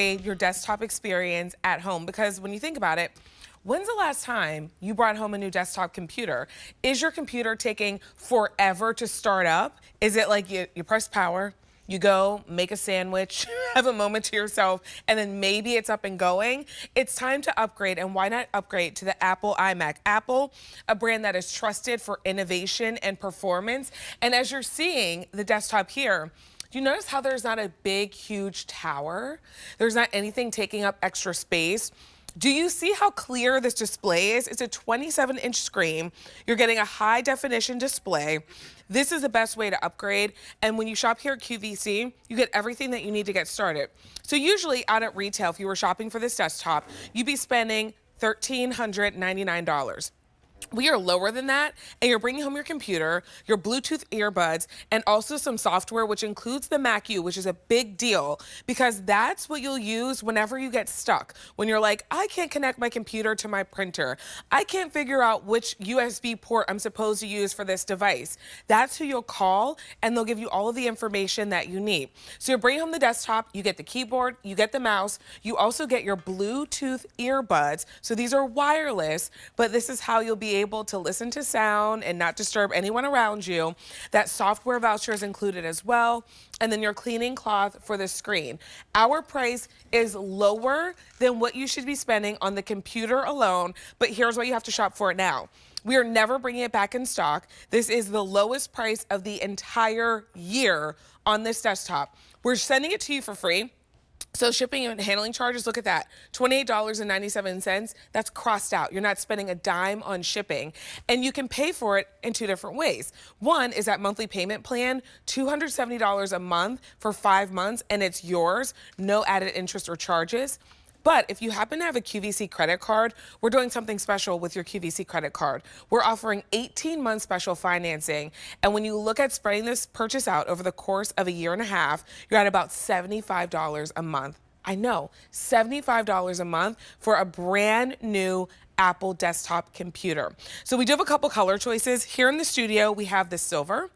your desktop experience at home, because when you think about it, when's the last time you brought home a new desktop computer? Is your computer taking forever to start up? Is it like you press power, you go make a sandwich, have a moment to yourself, and then maybe it's up and going? It's time to upgrade, and why not upgrade to the Apple iMac? Apple, a brand that is trusted for innovation and performance. And as you're seeing the desktop here, do you notice how there's not a big, huge tower? There's not anything taking up extra space. Do you see how clear this display is? It's a 27-inch screen. You're getting a high-definition display. This is the best way to upgrade. And when you shop here at QVC, you get everything that you need to get started. So usually out at retail, if you were shopping for this desktop, you'd be spending $1,399. We are lower than that, and you're bringing home your computer, your Bluetooth earbuds, and also some software, which includes the Mac U, which is a big deal because that's what you'll use whenever you get stuck. When you're like, I can't connect my computer to my printer. I can't figure out which USB port I'm supposed to use for this device. That's who you'll call, and they'll give you all of the information that you need. So you're bringing home the desktop, you get the keyboard, you get the mouse, you also get your Bluetooth earbuds. So these are wireless, but this is how you'll be able to listen to sound and not disturb anyone around you. That software voucher is included as well. And then your cleaning cloth for the screen. Our price is lower than what you should be spending on the computer alone, but here's what you have to shop for it now. We are never bringing it back in stock. This is the lowest price of the entire year on this desktop. We're sending it to you for free. So shipping and handling charges, look at that, $28.97. That's crossed out. You're not spending a dime on shipping. And you can pay for it in two different ways. One is that monthly payment plan, $270 a month for 5 months, and it's yours, no added interest or charges. But if you happen to have a QVC credit card, we're doing something special with your QVC credit card. We're offering 18-month special financing. And when you look at spreading this purchase out over the course of a year and a half, you're at about $75 a month. I know, $75 a month for a brand new Apple desktop computer. So we do have a couple color choices. Here in the studio, we have the silver,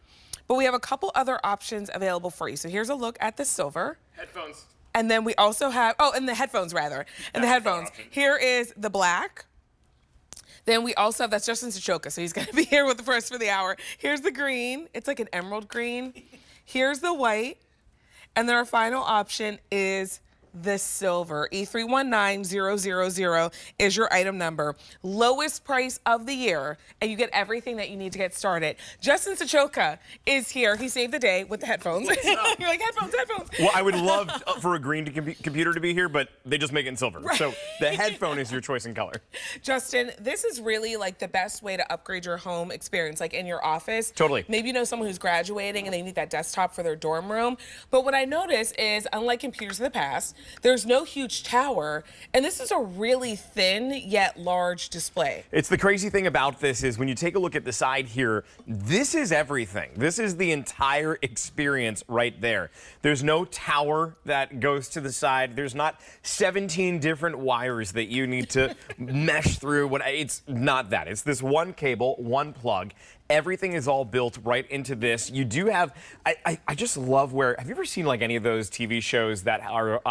but we have a couple other options available for you. So here's a look at the silver. Headphones. And then we also have, and the headphones rather. And the headphones. Here is the black. Then we also have, that's Justin Sachoka, so he's gonna be here with the first for the hour. Here's the green, it's like an emerald green. Here's the white. And then our final option is the silver. E319000 is your item number. Lowest price of the year, and you get everything that you need to get started. Justin Sachoka is here. He saved the day with the headphones. You're like, headphones. Well, I would love for a green computer to be here, but they just make it in silver. Right. So the headphone is your choice in color. Justin, this is really like the best way to upgrade your home experience, like in your office. Totally. Maybe you know someone who's graduating and they need that desktop for their dorm room. But what I notice is, unlike computers of the past, there's no huge tower, and this is a really thin yet large display. It's the crazy thing about this is when you take a look at the side here, this is everything. This is the entire experience right there. There's no tower that goes to the side. There's not 17 different wires that you need to mesh through. It's not that. It's this one cable, one plug. Everything is all built right into this. You do have, I just love where, have you ever seen like any of those TV shows that are,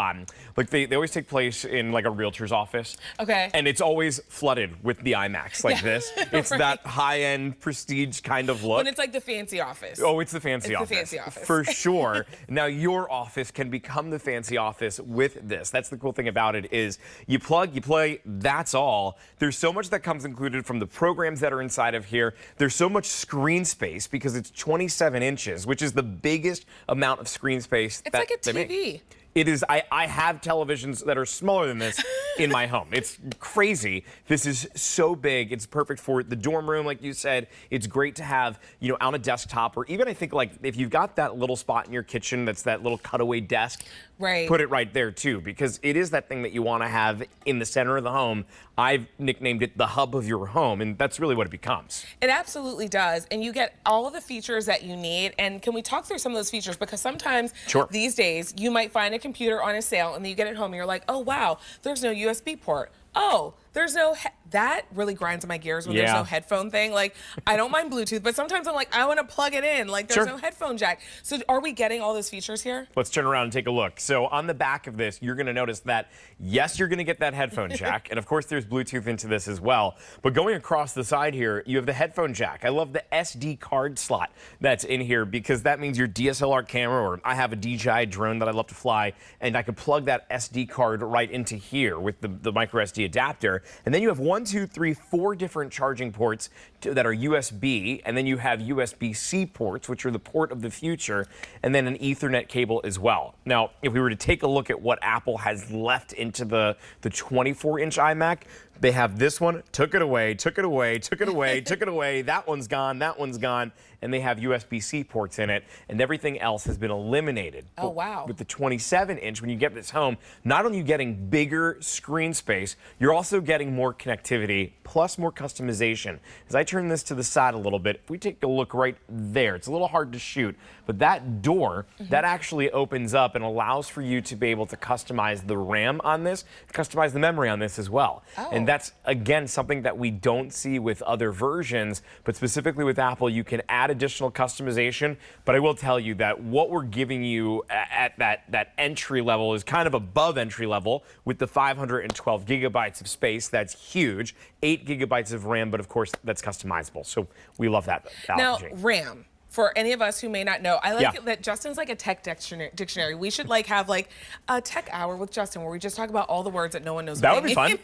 like they always take place in like a realtor's office? Okay. And it's always flooded with the iMacs like this. It's right. That high-end prestige kind of look. When it's like the fancy office. Oh, it's the fancy office. It's the fancy office. For sure. Now your office can become the fancy office with this. That's the cool thing about it is you plug, you play, that's all. There's so much that comes included from the programs that are inside of here. There's so much screen space because it's 27 inches, which is the biggest amount of screen space it's that like a they TV. make. It is, I have televisions that are smaller than this in my home. It's crazy. This is so big. It's perfect for the dorm room, like you said. It's great to have, on a desktop, or even I think like if you've got that little spot in your kitchen that's that little cutaway desk, right. Put it right there too, because it is that thing that you want to have in the center of the home. I've nicknamed it the hub of your home, and that's really what it becomes. It absolutely does, and you get all of the features that you need. And can we talk through some of those features? Because sometimes these days you might find a computer on a sale and then you get it home and you're like, oh wow, there's no USB port. oh, there's no, that really grinds my gears when there's no headphone thing. Like, I don't mind Bluetooth, but sometimes I'm like, I want to plug it in. Like, there's no headphone jack. So are we getting all those features here? Let's turn around and take a look. So on the back of this, you're going to notice that, yes, you're going to get that headphone jack. And of course, there's Bluetooth into this as well. But going across the side here, you have the headphone jack. I love the SD card slot that's in here because that means your DSLR camera, or I have a DJI drone that I love to fly, and I could plug that SD card right into here with the micro SD adapter. And then you have 4 different charging ports that are USB, and then you have USB-C ports, which are the port of the future, and then an Ethernet cable as well. Now, if we were to take a look at what Apple has left into the 24-inch iMac, they have this one, took it away, took it away, took it away, took it away, that one's gone, and they have USB-C ports in it, and everything else has been eliminated. Oh, wow. With the 27-inch, when you get this home, not only are you getting bigger screen space, you're also getting more connectivity, plus more customization. As I turn this to the side a little bit, if we take a look right there, it's a little hard to shoot, but that door, that actually opens up and allows for you to be able to customize the RAM on this, customize the memory on this as well. Oh. And that's, again, something that we don't see with other versions, but specifically with Apple, you can add additional customization. But I will tell you that what we're giving you at that entry level is kind of above entry level with the 512 gigabytes of space. That's huge. 8 gigabytes of RAM, but of course, that's customizable. So we love that. Now, RAM. For any of us who may not know, I like it that Justin's like a tech dictionary. We should like have like a tech hour with Justin where we just talk about all the words that no one knows. That would be fun.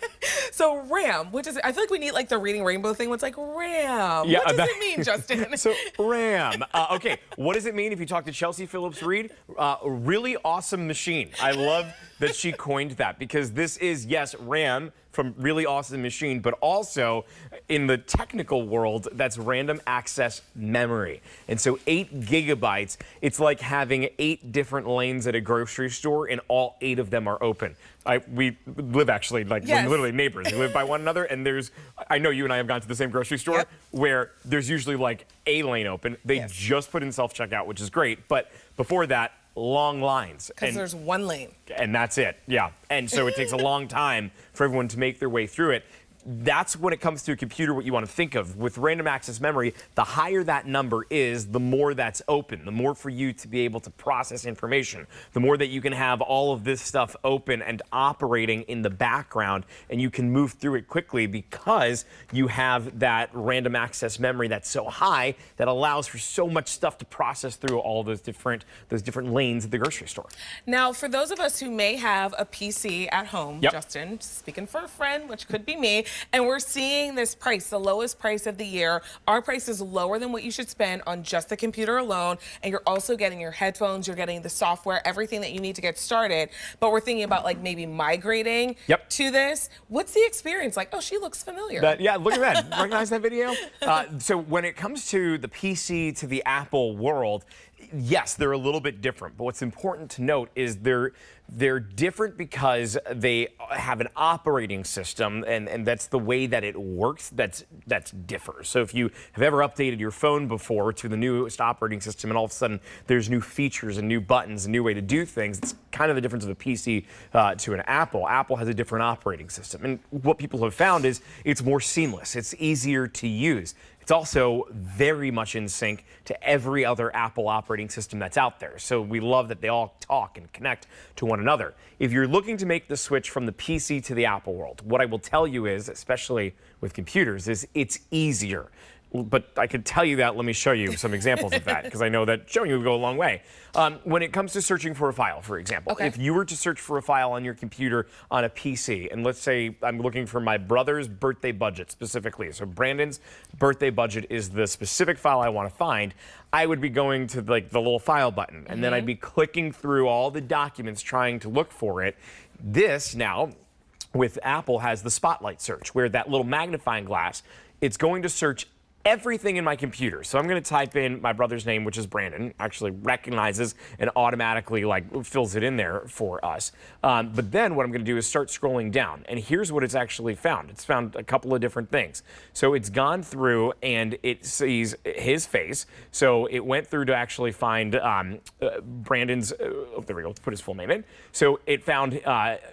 So RAM, which is, I feel like we need like the reading rainbow thing. What's like RAM? Yeah, what does it mean, Justin? So RAM. Okay, what does it mean if you talk to Chelsea Phillips-Reed? Really awesome machine. I love that she coined that because this is, yes, RAM from really awesome machine, but also in the technical world, that's random access memory. And so 8 gigabytes, it's like having 8 different lanes at a grocery store and all 8 of them are open. We live actually like we're literally neighbors. We live by one another, and I know you and I have gone to the same grocery store where there's usually like a lane open. They just put in self-checkout, which is great. But before that, long lines. Because there's one lane. And that's it, yeah. And so it takes a long time for everyone to make their way through it. That's when it comes to a computer what you want to think of. With random access memory, the higher that number is, the more that's open, the more for you to be able to process information, the more that you can have all of this stuff open and operating in the background, and you can move through it quickly because you have that random access memory that's so high that allows for so much stuff to process through all those different lanes at the grocery store. Now, for those of us who may have a PC at home, Justin, speaking for a friend, which could be me, and we're seeing this price, the lowest price of the year. Our price is lower than what you should spend on just the computer alone, and you're also getting your headphones, you're getting the software, everything that you need to get started. But we're thinking about like maybe migrating to this. What's the experience like? Oh, she looks familiar. Yeah, look at that. Recognize that video? So when it comes to the PC to the Apple world, yes, they're a little bit different, but what's important to note is they're different because they have an operating system, and that's the way that it works that's differs. So if you have ever updated your phone before to the newest operating system and all of a sudden there's new features and new buttons, a new way to do things, it's kind of the difference of a PC to an Apple. Apple has a different operating system, and what people have found is it's more seamless, it's easier to use. It's also very much in sync to every other Apple operating system that's out there. So we love that they all talk and connect to one another. If you're looking to make the switch from the PC to the Apple world, what I will tell you is, especially with computers, is it's easier. But I could tell you that. Let me show you some examples of that, because I know that showing you would go a long way. When it comes to searching for a file, for example, if you were to search for a file on your computer on a PC, and let's say I'm looking for my brother's birthday budget specifically, so Brandon's birthday budget is the specific file I want to find, I would be going to like the little file button, and then I'd be clicking through all the documents trying to look for it. This now, with Apple, has the spotlight search, where that little magnifying glass, it's going to search everything in my computer. So I'm going to type in my brother's name, which is Brandon, actually recognizes and automatically like fills it in there for us. But then what I'm going to do is start scrolling down. And here's what it's actually found. It's found a couple of different things. So it's gone through and it sees his face. So it went through to actually find Brandon's, oh, there we go, let's put his full name in. So it found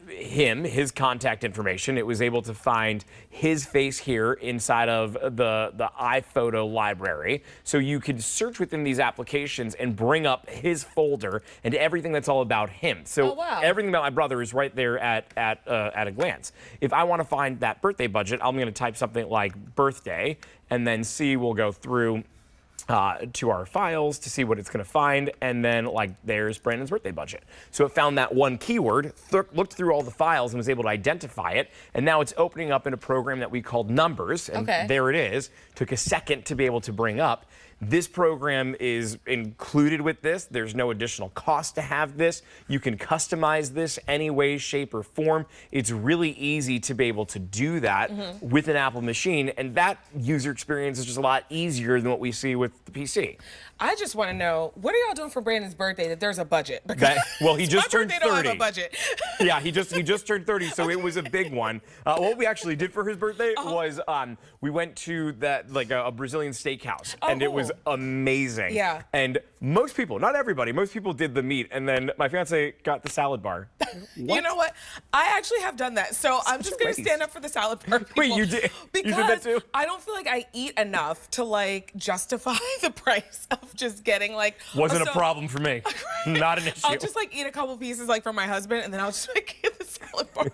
him, his contact information. It was able to find his face here inside of the iPhoto library. So you could search within these applications and bring up his folder and everything that's all about him. So everything about my brother is right there at a glance. If I want to find that birthday budget, I'm going to type something like birthday, and then C will go through to our files to see what it's going to find, and then like there's Brandon's birthday budget. So it found that one keyword, looked through all the files and was able to identify it, and now it's opening up in a program that we called Numbers, and there it is. Took a second to be able to bring up. This program is included with this. There's no additional cost to have this. You can customize this any way, shape, or form. It's really easy to be able to do that with an Apple machine, and that user experience is just a lot easier than what we see with the PC. I just want to know, what are y'all doing for Brandon's birthday that there's a budget? Well, he just turned 30. Don't have a budget. Yeah, he just turned 30, so it was a big one. What we actually did for his birthday was we went to that like a Brazilian steakhouse, and it was amazing. Yeah. And most people, not everybody, most people did the meat, and then my fiance got the salad bar. You know what? I actually have done that, so I'm just gonna stand up for the salad bar people. Wait, you did? Because you did that too? I don't feel like I eat enough to like justify the price of just getting like. Wasn't a problem for me. Not an issue. I'll just like eat a couple pieces like for my husband, and then I'll just like get the salad bar.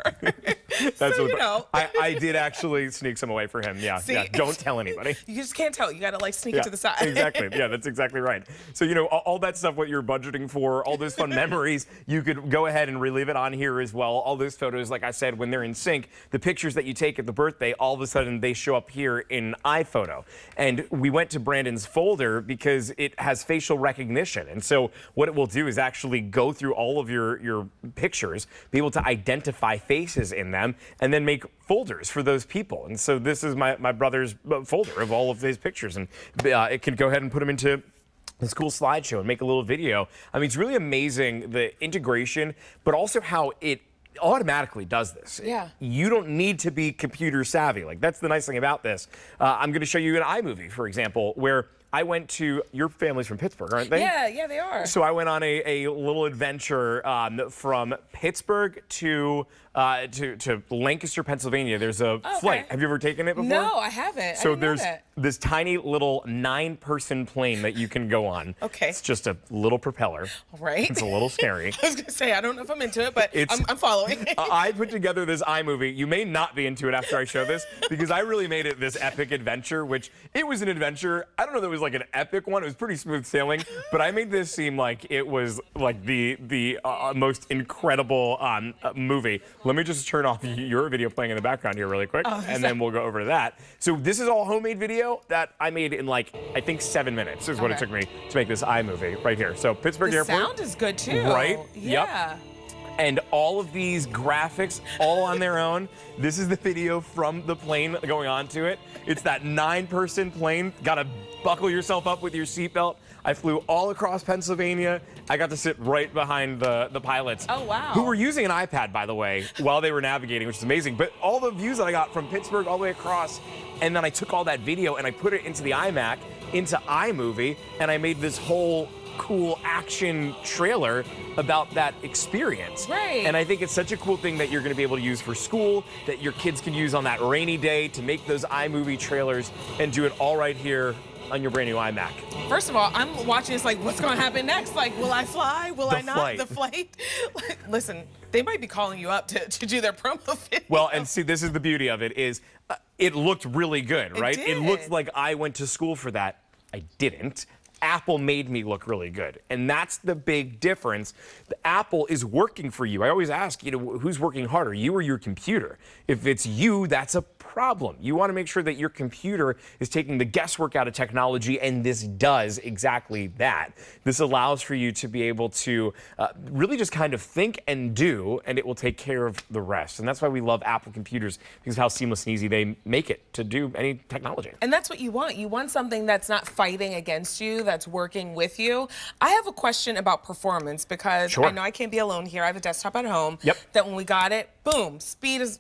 That's so, what you know. I did actually sneak some away for him. Yeah. See? Yeah. Don't tell anybody. You just can't tell. You gotta like sneak it to the side. Exactly. Yeah, that's exactly right. So, you know, all that stuff, what you're budgeting for, all those fun memories, you could go ahead and relive it on here as well. All those photos, like I said, when they're in sync, the pictures that you take at the birthday, all of a sudden they show up here in iPhoto. And we went to Brandon's folder because it has facial recognition. And so what it will do is actually go through all of your pictures, be able to identify faces in them, and then make folders for those people. And so this is my brother's folder of all of his pictures, and it can go ahead and put them into this cool slideshow and make a little video. I mean, it's really amazing, the integration, but also how it automatically does this. Yeah. You don't need to be computer savvy. Like, that's the nice thing about this. I'm going to show you an iMovie, for example, where I went to, your family's from Pittsburgh, aren't they? Yeah, they are. So I went on a little adventure from Pittsburgh to Lancaster, Pennsylvania. There's a flight. Have you ever taken it before? No, I haven't. So I didn't know there's that. this tiny little 9-person plane that you can go on. Okay. It's just a little propeller. Right. It's a little scary. I was gonna say, I don't know if I'm into it, but I'm following. I put together this iMovie. You may not be into it after I show this, because I really made it this epic adventure, which it was an adventure. I don't know that it was like an epic one. It was pretty smooth sailing, but I made this seem like it was like the most incredible movie. Let me just turn off your video playing in the background here really quick, and then we'll go over to that. So this is all homemade video that I made in like, I think 7 minutes is what it took me to make this iMovie right here. So Pittsburgh Airport. The sound is good too. Right? Yeah. Yep. And all of these graphics all on their own. This is the video from the plane going onto it. It's that 9-person plane. Gotta buckle yourself up with your seatbelt. I flew all across Pennsylvania. I got to sit right behind the pilots. Oh, wow. Who were using an iPad, by the way, while they were navigating, which is amazing. But all the views that I got from Pittsburgh all the way across, and then I took all that video and I put it into the iMac, into iMovie, and I made this whole cool action trailer about that experience. Right. And I think it's such a cool thing that you're going to be able to use for school, that your kids can use on that rainy day to make those iMovie trailers and do it all right here on your brand new iMac. First of all, I'm watching this like, what's going to happen next? Like, will I fly? Will I not? Flight. The flight? Like, listen, they might be calling you up to do their promo video. Well, and see, this is the beauty of it, is it looked really good, right? It It looked like I went to school for that. I didn't. Apple made me look really good. And that's the big difference. The Apple is working for you. I always ask, who's working harder, you or your computer? If it's you, that's a problem. You want to make sure that your computer is taking the guesswork out of technology, and this does exactly that. This allows for you to be able to really just kind of think and do, and it will take care of the rest. And that's why we love Apple computers, because of how seamless and easy they make it to do any technology. And that's what you want. You want something that's not fighting against you, that's working with you. I have a question about performance, because Sure. I know I can't be alone here. I have a desktop at home. Yep. That when we got it, boom, speed is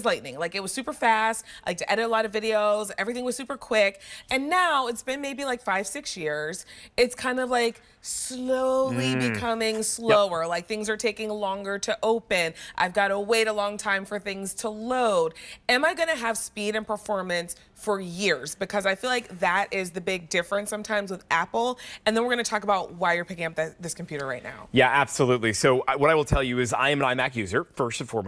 lightning. Like, it was super fast. I like to edit a lot of videos. Everything was super quick. And now it's been maybe like 5-6 years. It's kind of like slowly becoming slower. Like, things are taking longer to open. I've got to wait a long time for things to load. Am I going to have speed and performance for years? Because I feel like that is the big difference sometimes with Apple. And then we're going to talk about why you're picking up this computer right now. Yeah, absolutely. So what I will tell you is I am an iMac user, first and foremost.